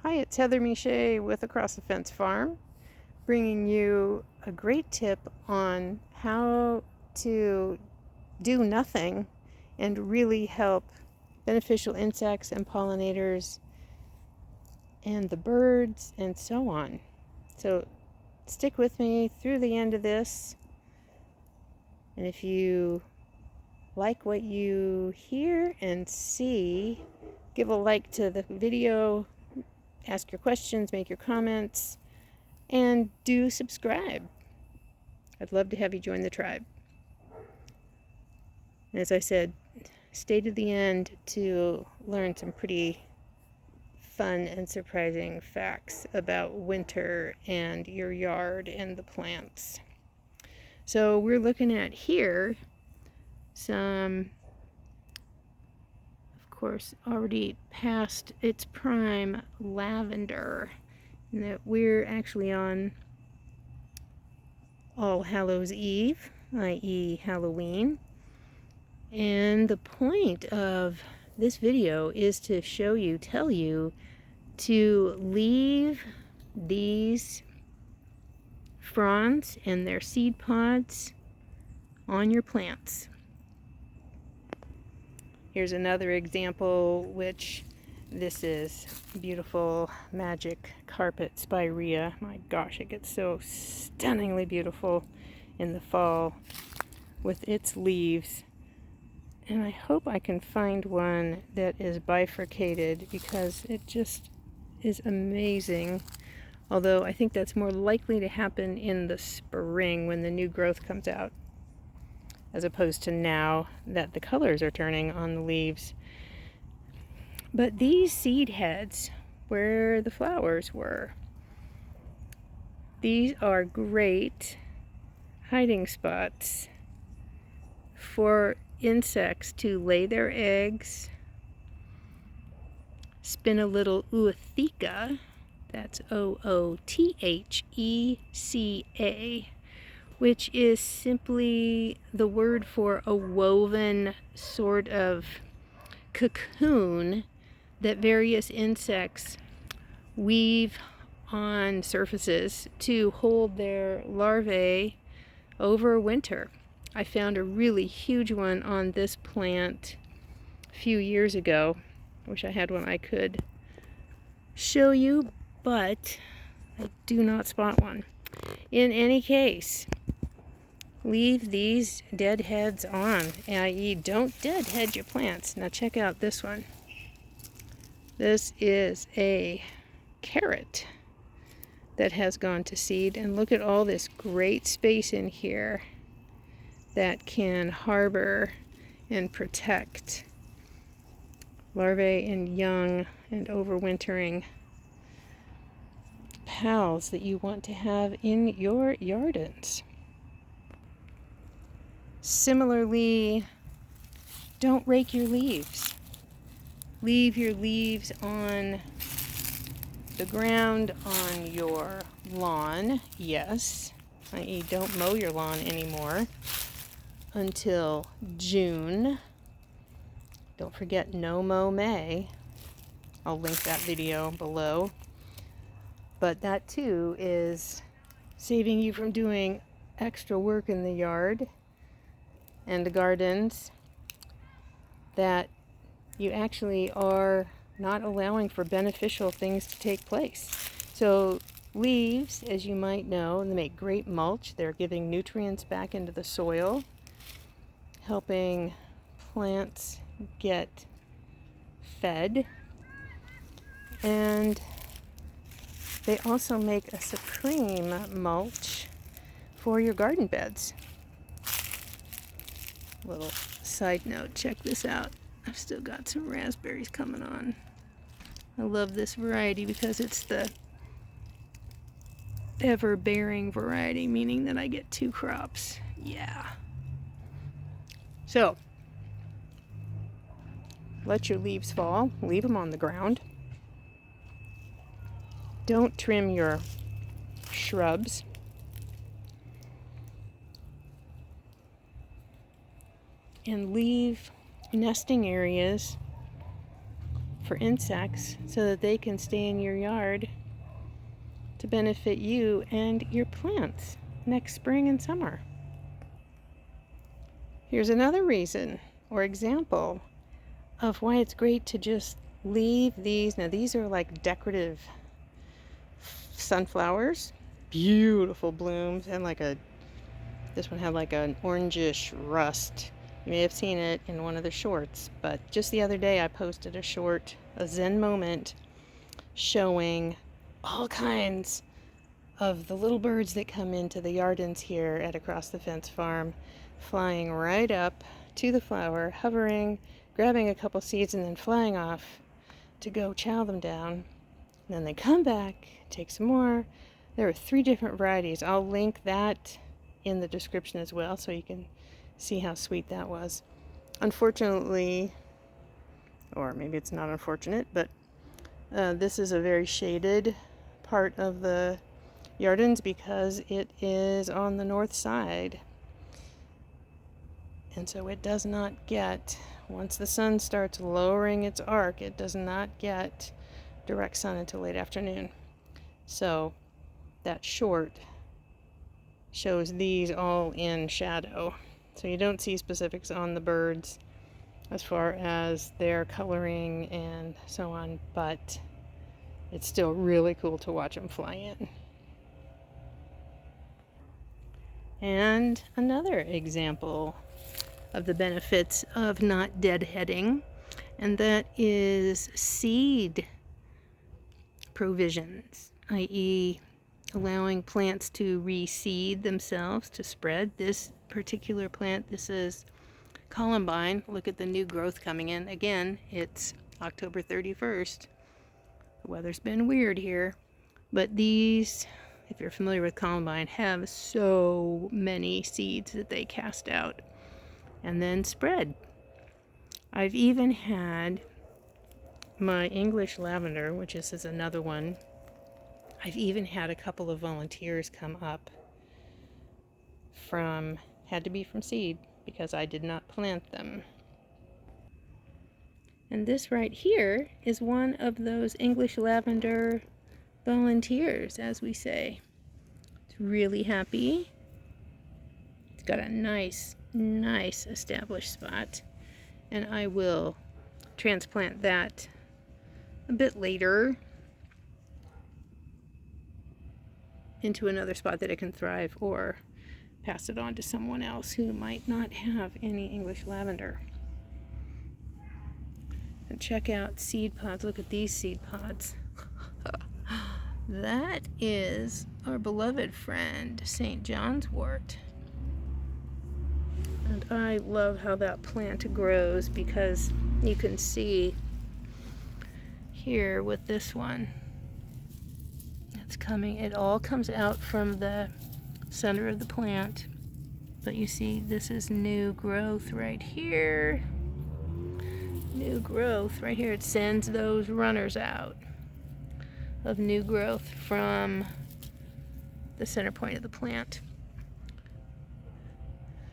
Hi, it's Heather Miche with Across the Fence Farm, bringing you a great tip on how to do nothing and really help beneficial insects and pollinators and the birds and so on. So stick with me through the end of this, and if you like what you hear and see, give a like to the video, ask your questions, make your comments, and do subscribe. I'd love to have you join the tribe. And as I said, stay to the end to learn some pretty fun and surprising facts about winter and your yard and the plants. So we're looking at here some, of course, already past its prime lavender. And that we're actually on All Hallows Eve, i.e. Halloween. And the point of this video is to show you, tell you to leave these fronds and their seed pods on your plants. Here's another example, which this is beautiful magic carpet spirea. My gosh, it gets so stunningly beautiful in the fall with its leaves. And I hope I can find one that is bifurcated because it just is amazing. Although I think that's more likely to happen in the spring when the new growth comes out, as opposed to now that the colors are turning on the leaves. But these seed heads, where the flowers were, these are great hiding spots for insects to lay their eggs, spin a little ootheca, that's O-O-T-H-E-C-A, which is simply the word for a woven sort of cocoon that various insects weave on surfaces to hold their larvae over winter. I found a really huge one on this plant a few years ago. I wish I had one I could show you, but I do not spot one. In any case, leave these dead heads on, i.e. don't deadhead your plants. Now check out this one. This is a carrot that has gone to seed, and look at all this great space in here that can harbor and protect larvae and young and overwintering pals that you want to have in your gardens. Similarly, don't rake your leaves. Leave your leaves on the ground on your lawn, yes, i.e. don't mow your lawn anymore until June. Don't forget No Mow May. I'll link that video below. But that too is saving you from doing extra work in the yard and the gardens that you actually are not allowing for beneficial things to take place. So leaves, as you might know, they make great mulch. They're giving nutrients back into the soil, helping plants get fed, and they also make a supreme mulch for your garden beds. Little side note, check this out. I've still got some raspberries coming on. I love this variety because it's the ever-bearing variety, meaning that I get 2 crops. Yeah. So, let your leaves fall. Leave them on the ground. Don't trim your shrubs. And leave nesting areas for insects so that they can stay in your yard to benefit you and your plants next spring and summer. Here's another reason or example of why it's great to just leave these. Now these are like decorative sunflowers, beautiful blooms, and this one had like an orangish rust. You may have seen it in one of the shorts, but just the other day I posted a Zen moment showing all kinds of the little birds that come into the yardens here at Across the Fence Farm, flying right up to the flower, hovering, grabbing a couple seeds, and then flying off to go chow them down. And then they come back, take some more. There are 3 different varieties. I'll link that in the description as well so you can see how sweet that was. Unfortunately, or maybe it's not unfortunate, but this is a very shaded part of the Yardens because it is on the north side, and so it does not get, once the sun starts lowering its arc, it does not get direct sun until late afternoon. So that short shows these all in shadow, so you don't see specifics on the birds as far as their coloring and so on, but it's still really cool to watch them fly in. And another example of the benefits of not deadheading, and that is seed provisions, i.e. allowing plants to reseed themselves, to spread. This particular plant, this is columbine. Look at the new growth coming in. Again, it's October 31st. The weather's been weird here, but these, if you're familiar with columbine, have so many seeds that they cast out and then spread. I've even had my English lavender, which is another one, I've even had a couple of volunteers come up had to be from seed because I did not plant them. And this right here is one of those English lavender volunteers, as we say. It's really happy. It's got a nice established spot, and I will transplant that a bit later into another spot that it can thrive, or pass it on to someone else who might not have any English lavender. And check out seed pods. Look at these seed pods. That is our beloved friend St. John's wort. And I love how that plant grows because you can see here with this one, it all comes out from the center of the plant, but you see this is new growth right here. New growth right here. It sends those runners out of new growth from the center point of the plant.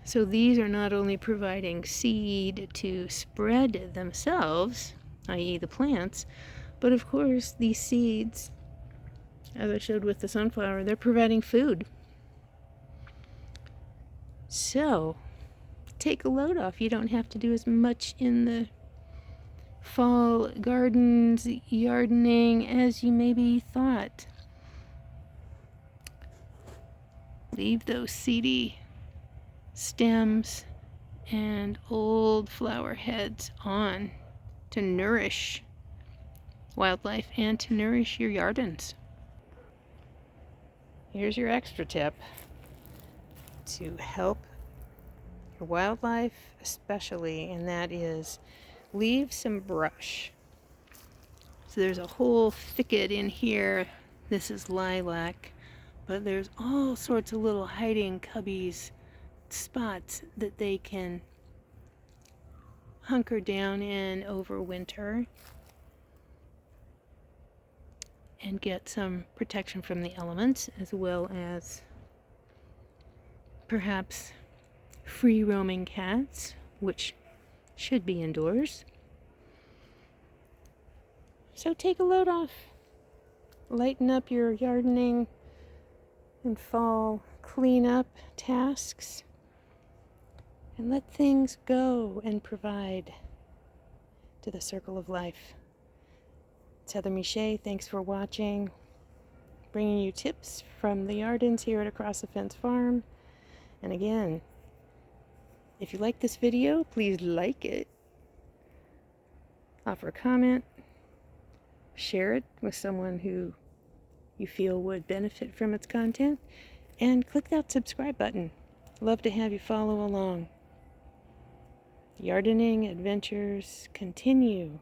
So these are not only providing seed to spread themselves, i.e. the plants, but of course these seeds, as I showed with the sunflower, they're providing food. So take a load off. You don't have to do as much in the fall gardens, gardening as you maybe thought. Leave those seedy stems and old flower heads on to nourish wildlife and to nourish your gardens. Here's your extra tip to help your wildlife especially, and that is leave some brush. So there's a whole thicket in here. This is lilac, but there's all sorts of little hiding cubbies, spots that they can hunker down in over winter and get some protection from the elements, as well as perhaps free roaming cats, which should be indoors. So take a load off. Lighten up your gardening and fall cleanup tasks. And let things go and provide to the circle of life. It's Heather Miche. Thanks for watching. Bringing you tips from the Yardens here at Across the Fence Farm. And again, if you like this video, please like it. Offer a comment. Share it with someone who you feel would benefit from its content. And click that subscribe button. Love to have you follow along. Gardening adventures continue.